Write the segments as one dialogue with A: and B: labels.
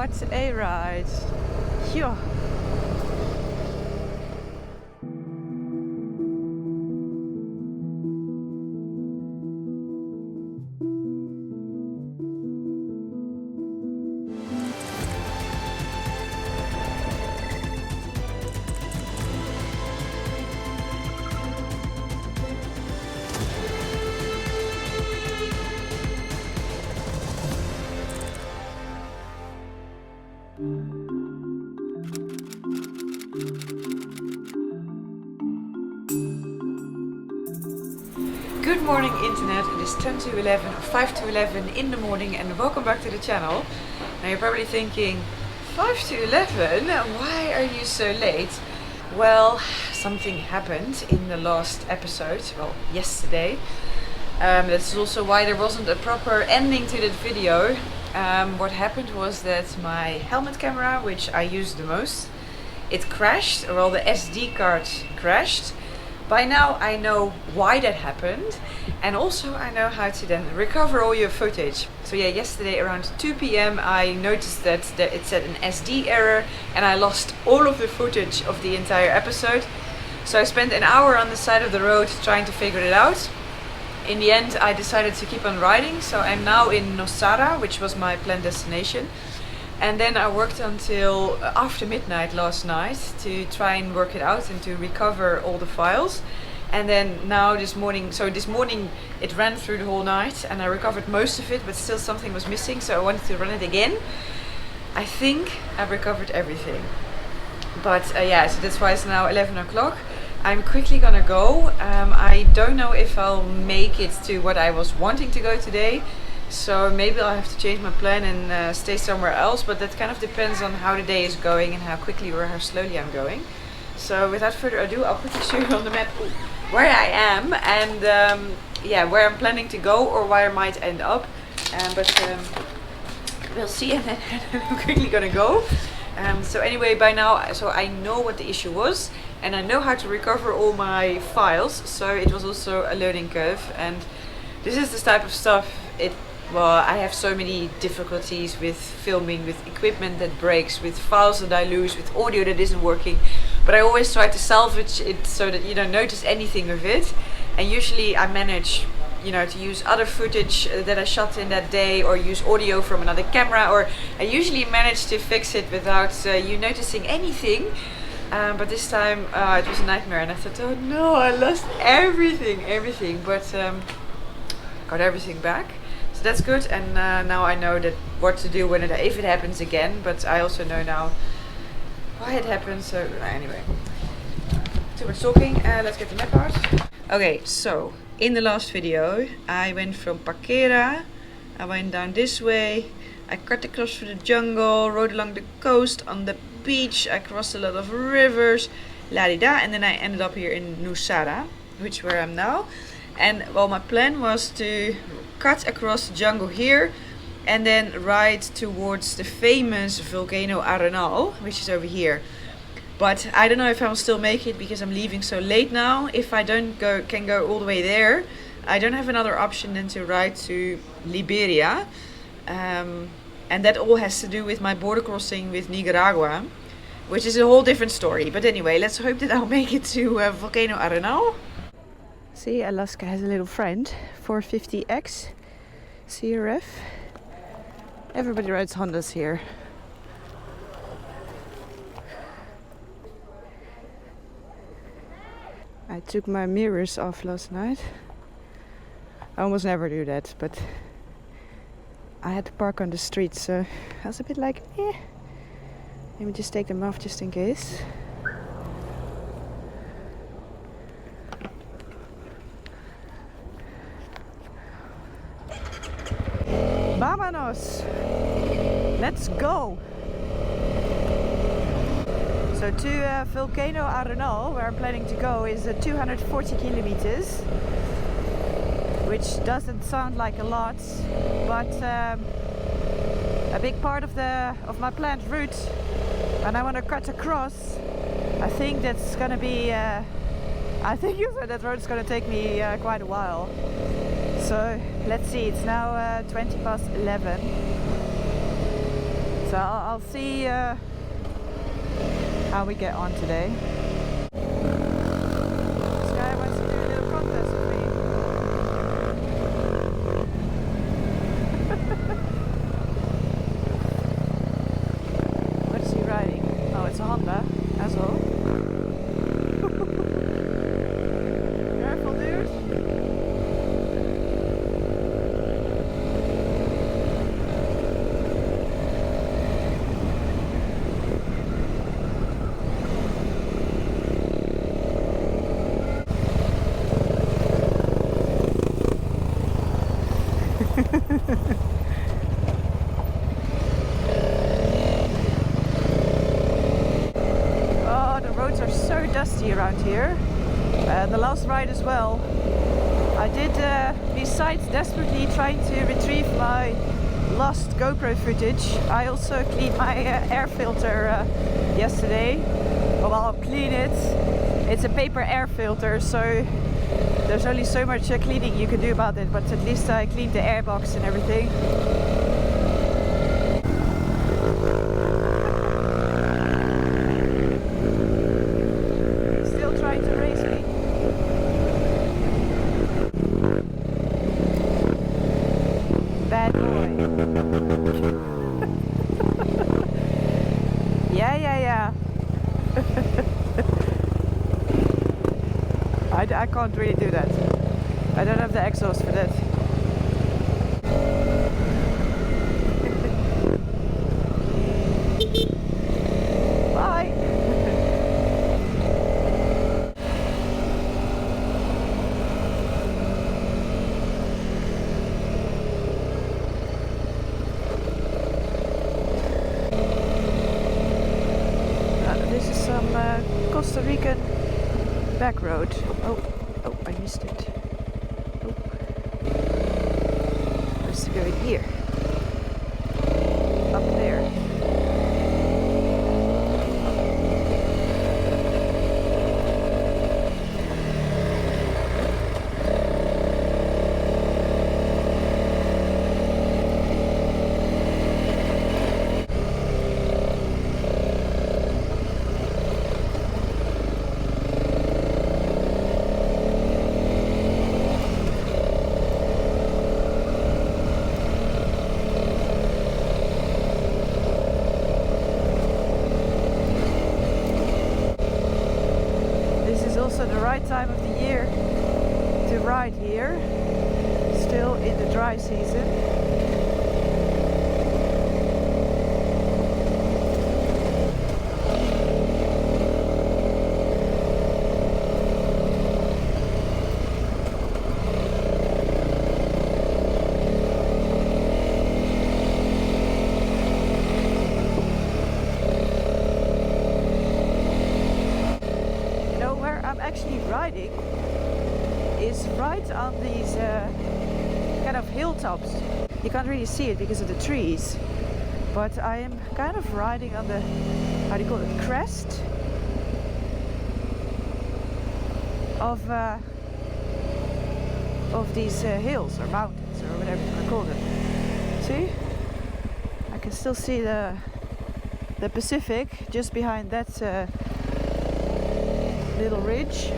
A: What a ride. Phew. Good morning internet, it is 10 to 11 or 5 to 11 in the morning and welcome back to the channel. Now you're probably thinking, 5 to 11? Why are you so late? Well, something happened in the last episode, well yesterday. That's also why there wasn't a proper ending to that video. What happened was that my helmet camera, which I use the most, it crashed, or well, the SD card crashed. By now I know why that happened, and also I know how to then recover all your footage. So yeah, yesterday around 2 PM I noticed that it said an SD error and I lost all of the footage of the entire episode. So I spent an hour on the side of the road trying to figure it out. In the end I decided to keep on riding, so I'm now in Nosara, which was my planned destination. And then I worked until after midnight last night to try and work it out and to recover all the files. And then now this morning, so this morning it ran through the whole night and I recovered most of it, but still something was missing, so I wanted to run it again. I think I recovered everything. But yeah, so that's why it's now 11 o'clock. I'm quickly gonna go. I don't know if I'll make it to what I was wanting to go today. So maybe I'll have to change my plan and stay somewhere else, but that kind of depends on how the day is going and how quickly or how slowly I'm going. So without further ado, I'll quickly show you on the map where I am and yeah, where I'm planning to go or where I might end up. But we'll see, and then I'm quickly gonna go. So anyway, by now, so I know what the issue was and I know how to recover all my files. So it was also a learning curve, and this is the type of stuff well, I have so many difficulties with filming, with equipment that breaks, with files that I lose, with audio that isn't working. But I always try to salvage it so that you don't notice anything of it. And usually I manage, you know, to use other footage that I shot in that day, or use audio from another camera, or I usually manage to fix it without you noticing anything. But this time it was a nightmare, and I thought, oh no, I lost everything. But got everything back. That's good, and now I know that what to do if it happens again, but I also know now why it happened. So anyway, too much talking, let's get the map out. Okay, so in the last video I went from Paquera, I went down this way, I cut across through the jungle, rode along the coast, on the beach, I crossed a lot of rivers, la-di-da, and then I ended up here in Nosara, which is where I'm now. And well, my plan was to cut across the jungle here and then ride towards the famous volcano Arenal, which is over here. But I don't know if I will still make it because I'm leaving so late now. If I can go all the way there, I don't have another option than to ride to Liberia. And that all has to do with my border crossing with Nicaragua, which is a whole different story. But anyway, let's hope that I'll make it to volcano Arenal. See, Alaska has a little friend, 450X CRF. Everybody rides Hondas here. I took my mirrors off last night. I almost never do that, but I had to park on the street, so I was a bit like, let me just take them off just in case. Vámonos! Let's go! So to volcano Arenal, where I'm planning to go, is 240 kilometers, which doesn't sound like a lot, but a big part of my planned route, and I want to cut across. I think that's gonna be I think that road's gonna take me quite a while. So let's see, it's now 20 past 11. So I'll see how we get on today. This guy wants to do a little contest with me. What is he riding? Oh, it's a Honda as well. Careful, dude. Oh, the roads are so dusty around here. The last ride as well. I did, besides desperately trying to retrieve my lost GoPro footage, I also cleaned my air filter yesterday. Well, I'll clean it. It's a paper air filter, so there's only so much cleaning you can do about it, but at least I cleaned the airbox and everything. Still trying to race me. Bad boy. Yeah. I can't really do that. I don't have the exhaust for that. Bye! This is some Costa Rican back road. Oh, I missed it. Oh. Let's go in here. Up there. Also the right time of the year to ride here, still in the dry season. Actually riding is right on these kind of hilltops. You can't really see it because of the trees, but I am kind of riding on the, how do you call it, crest of these hills or mountains or whatever you want to call them. See? I can still see the Pacific just behind that little ridge.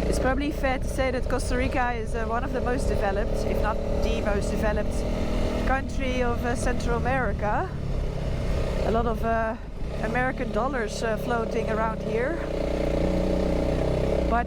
A: It's probably fair to say that Costa Rica is one of the most developed, if not the most developed country of Central America. A lot of American dollars floating around here. But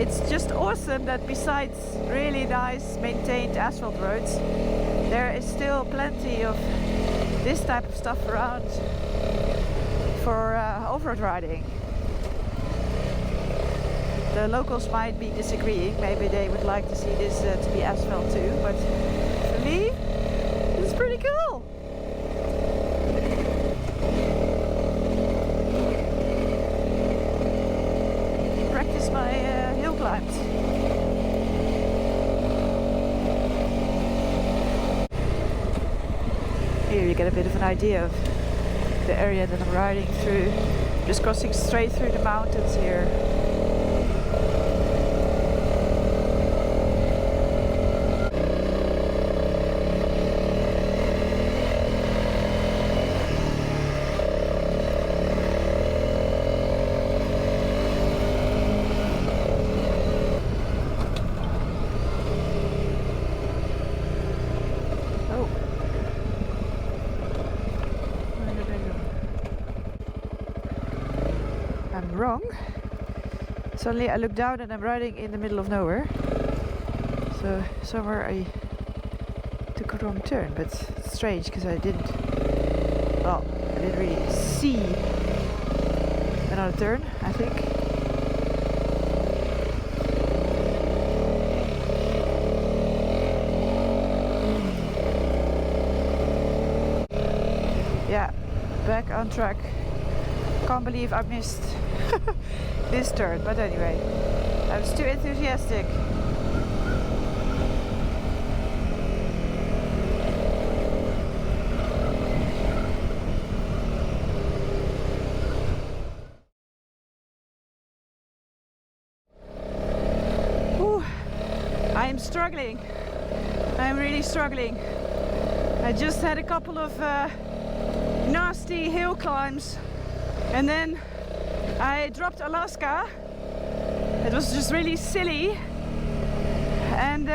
A: it's just awesome that besides really nice maintained asphalt roads, there is still plenty of this type of stuff around for off-road riding. The locals might be disagreeing, maybe they would like to see this to be asphalt too, but for me, it's pretty cool. Practice my hill climbs. Here you get a bit of an idea of the area that I'm riding through. Just crossing straight through the mountains here. wrong. Suddenly I look down and I'm riding in the middle of nowhere. So somewhere I took a wrong turn, but it's strange because I didn't really see another turn, I think. Yeah, back on track. Can't believe I missed this turn, but anyway, I was too enthusiastic. I'm struggling. I'm really struggling. I just had a couple of nasty hill climbs and then I dropped Alaska. It was just really silly, and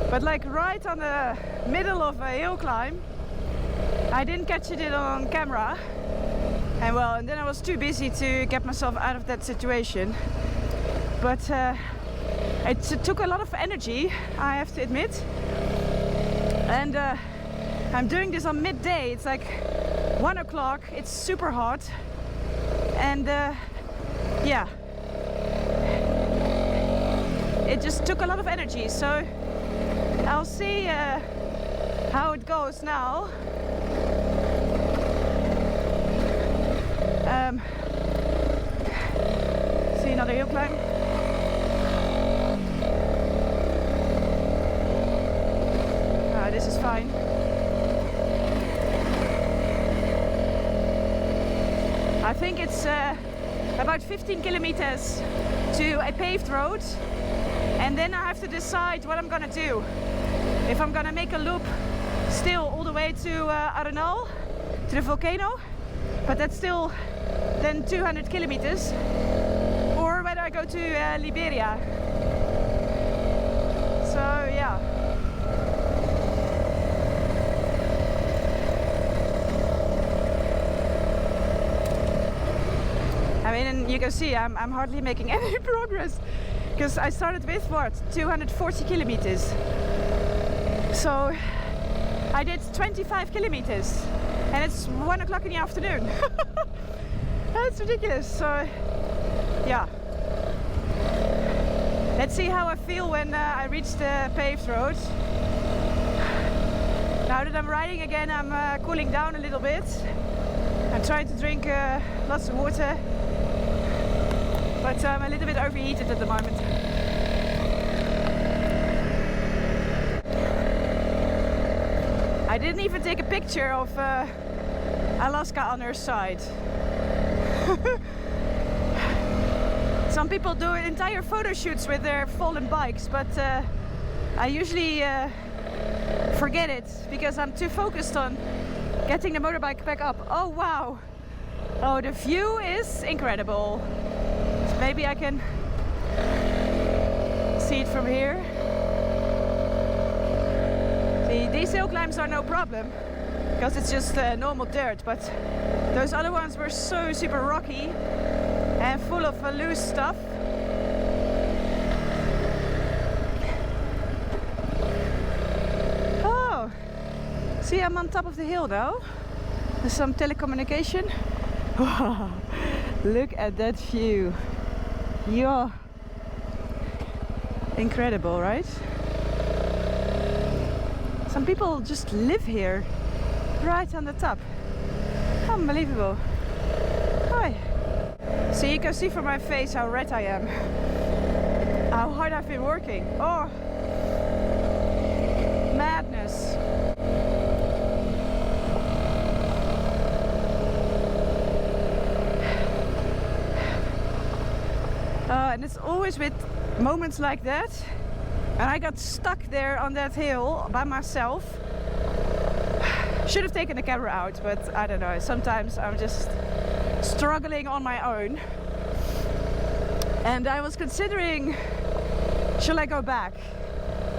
A: but like right on the middle of a hill climb, I didn't catch it on camera, and then I was too busy to get myself out of that situation. But it took a lot of energy, I have to admit, and I'm doing this on midday. It's like 1 o'clock, it's super hot, and yeah, it just took a lot of energy, so I'll see how it goes now. See another hill climb. This is fine. I think it's about 15 kilometers to a paved road, and then I have to decide what I'm gonna do. If I'm gonna make a loop still all the way to Arenal, to the volcano, but that's still then 200 kilometers, or whether I go to Liberia. So yeah. I mean, and you can see I'm hardly making any progress, because I started with what, 240 kilometers. So I did 25 kilometers and it's 1 o'clock in the afternoon. That's ridiculous. So yeah, let's see how I feel when I reach the paved road. Now that I'm riding again, I'm cooling down a little bit. I'm trying to drink lots of water, but I'm a little bit overheated at the moment. I didn't even take a picture of Alaska on her side. Some people do entire photo shoots with their fallen bikes, but I usually forget it because I'm too focused on getting the motorbike back up. Oh wow! Oh, the view is incredible. So maybe I can see it from here. See, these hill climbs are no problem because it's just normal dirt, but those other ones were so super rocky and full of loose stuff. Oh, see, I'm on top of the hill now. There's some telecommunication. Look at that view. Yeah, incredible, right? Some people just live here, right on the top. Unbelievable. Hi. So you can see from my face how red I am, how hard I've been working. Oh, madness. And it's always with moments like that, and I got stuck there on that hill by myself. Should have taken the camera out, but I don't know, sometimes I'm just struggling on my own. And I was considering, shall I go back?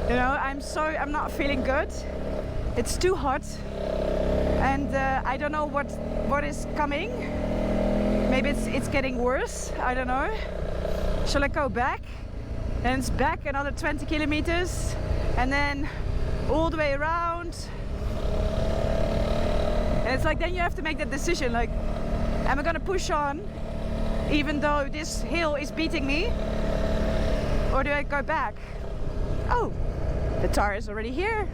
A: You know, I'm not feeling good. It's too hot, and I don't know what is coming. Maybe it's getting worse, I don't know. Shall I go back? And it's back another 20 kilometers and then all the way around. And it's like, then you have to make that decision, like, am I gonna push on even though this hill is beating me? Or do I go back? Oh, the tar is already here.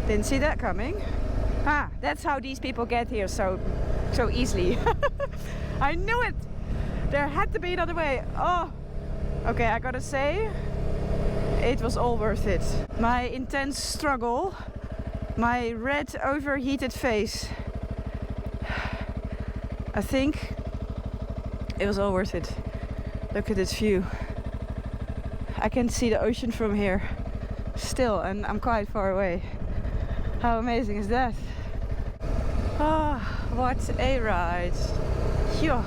A: Didn't see that coming. Ah, that's how these people get here so easily. I knew it! There had to be another way. Oh, okay, I gotta say, it was all worth it. My intense struggle, my red overheated face. I think it was all worth it. Look at this view. I can see the ocean from here still, and I'm quite far away. How amazing is that? Ah, what a ride. Phew.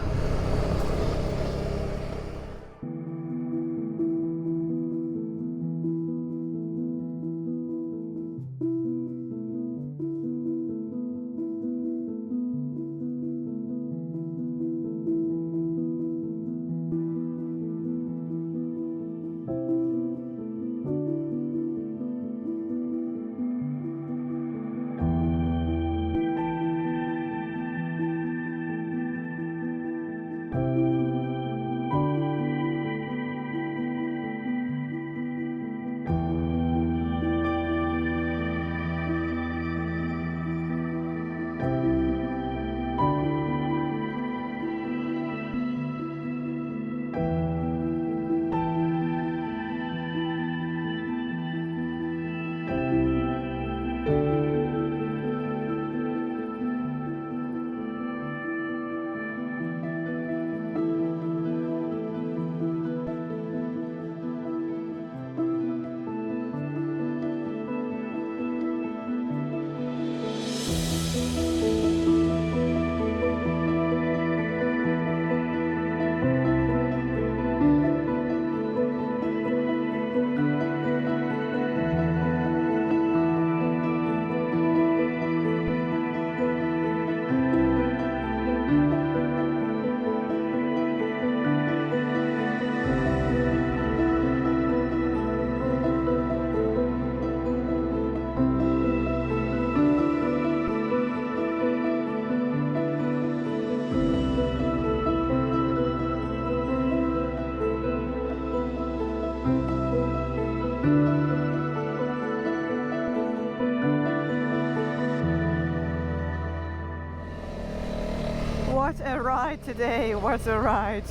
A: What a ride today, what a ride.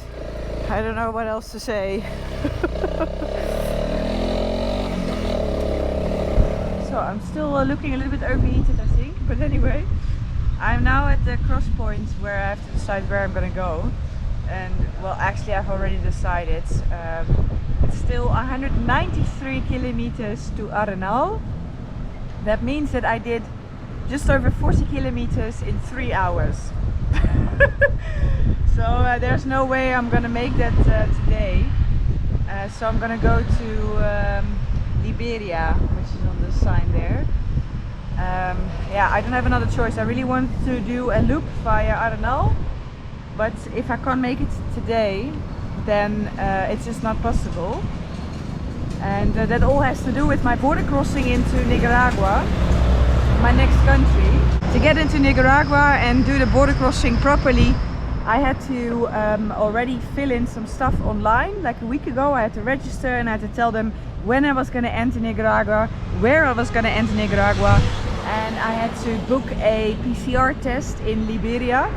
A: I don't know what else to say. So I'm still looking a little bit overheated, I think, but anyway, I'm now at the cross point where I have to decide where I'm gonna go. And well, actually I've already decided. It's still 193 kilometers to Arenal. That means that I did just over 40 kilometers in 3 hours. So there's no way I'm gonna make that today. So I'm gonna go to Liberia, which is on the sign there. Yeah, I don't have another choice. I really want to do a loop via Arenal, but if I can't make it today, then it's just not possible. And that all has to do with my border crossing into Nicaragua, my next country. To get into Nicaragua and do the border crossing properly, I had to already fill in some stuff online. Like a week ago I had to register and I had to tell them when I was going to enter Nicaragua, where I was going to enter Nicaragua, and I had to book a PCR test in Liberia.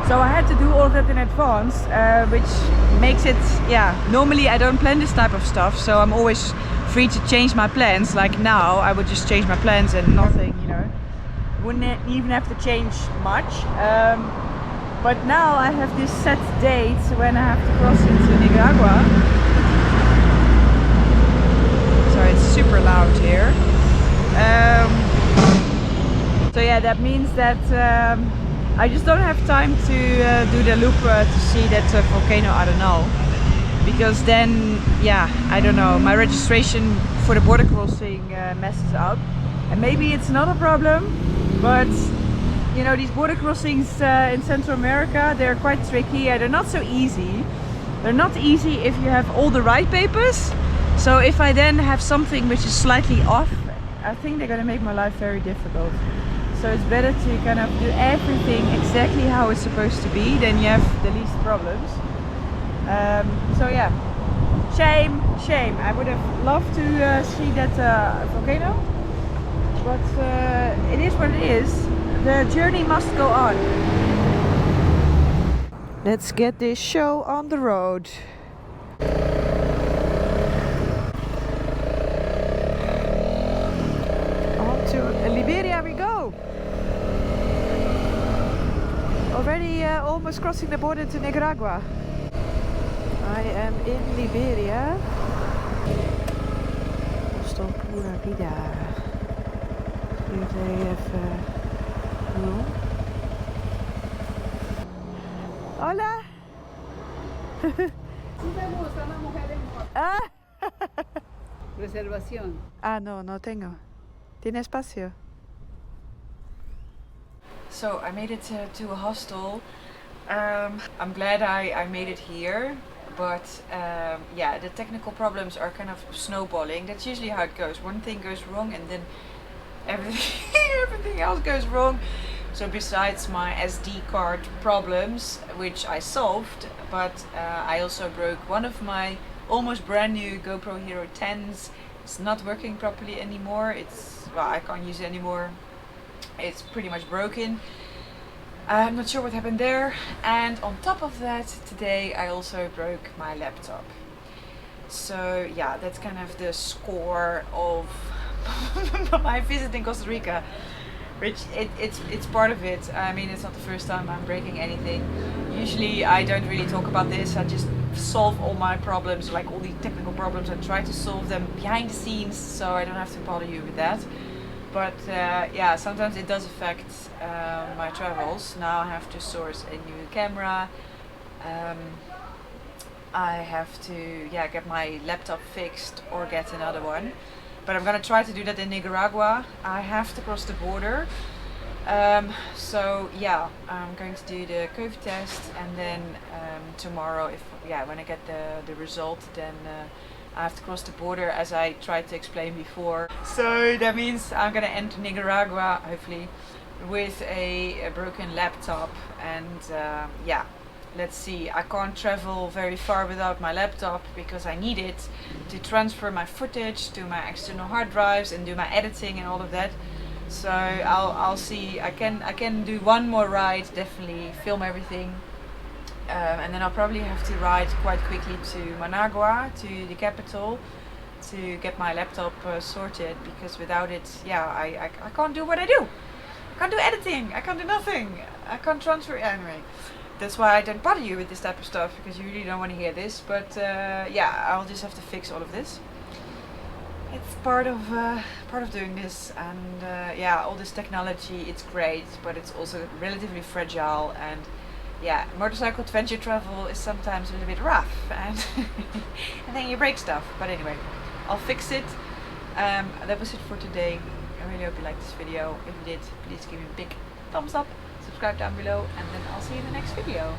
A: So I had to do all of that in advance, which makes it, yeah, normally I don't plan this type of stuff, so I'm always free to change my plans. Like now I would just change my plans and nothing, you know, wouldn't even have to change much. But now I have this set date when I have to cross into Nicaragua. Sorry, it's super loud here. So yeah, that means that I just don't have time to do the loop to see that volcano Arenal, because then, yeah, I don't know, my registration for the border crossing messes up. And maybe it's not a problem, but you know, these border crossings in Central America, they're quite tricky. They're not so easy. They're not easy if you have all the right papers. So if I then have something which is slightly off, I think they're going to make my life very difficult. So it's better to kind of do everything exactly how it's supposed to be, then you have the least problems. So yeah, shame. I would have loved to see that volcano, but it is what it is. The journey must go on. Let's get this show on the road. On to Liberia we go. Already almost crossing the border to Nicaragua. I am in Liberia. Hostel Pura Vida. Here they have room. Hola. Ah.
B: Reservación.
A: No tengo. ¿Tiene espacio? So I made it to a hostel. I'm glad I made it here, but yeah, the technical problems are kind of snowballing. That's usually how it goes. One thing goes wrong and then everything else goes wrong. So besides my SD card problems, which I solved, but I also broke one of my almost brand new GoPro Hero 10s. It's not working properly anymore. Well, I can't use it anymore. It's pretty much broken. I'm not sure what happened there. And on top of that, today I also broke my laptop. So yeah, that's kind of the score of my visit in Costa Rica. Which it's part of it. I mean, it's not the first time I'm breaking anything. Usually I don't really talk about this. I just solve all my problems, like all the technical problems. I try to solve them behind the scenes, so I don't have to bother you with that. But yeah, sometimes it does affect my travels. Now I have to source a new camera. I have to get my laptop fixed or get another one. But I'm gonna try to do that in Nicaragua. I have to cross the border. So yeah, I'm going to do the COVID test, and then tomorrow, when I get the result, then I have to cross the border, as I tried to explain before. So that means I'm gonna enter Nicaragua, hopefully, with a broken laptop, and yeah. Let's see, I can't travel very far without my laptop because I need it to transfer my footage to my external hard drives and do my editing and all of that. So I'll see. I can do one more ride, definitely film everything, and then I'll probably have to ride quite quickly to Managua, to the capital, to get my laptop sorted, because without it, I can't do what I do. I can't do editing. I can't do nothing. I can't transfer anyway. That's why I don't bother you with this type of stuff, because you really don't want to hear this. But yeah, I'll just have to fix all of this. It's part of doing this, and yeah, all this technology, it's great, but it's also relatively fragile. And yeah, motorcycle adventure travel is sometimes a little bit rough, and and then you break stuff. But anyway, I'll fix it. That was it for today. I really hope you liked this video. If you did, please give me a big thumbs up. Subscribe down below, and then I'll see you in the next video.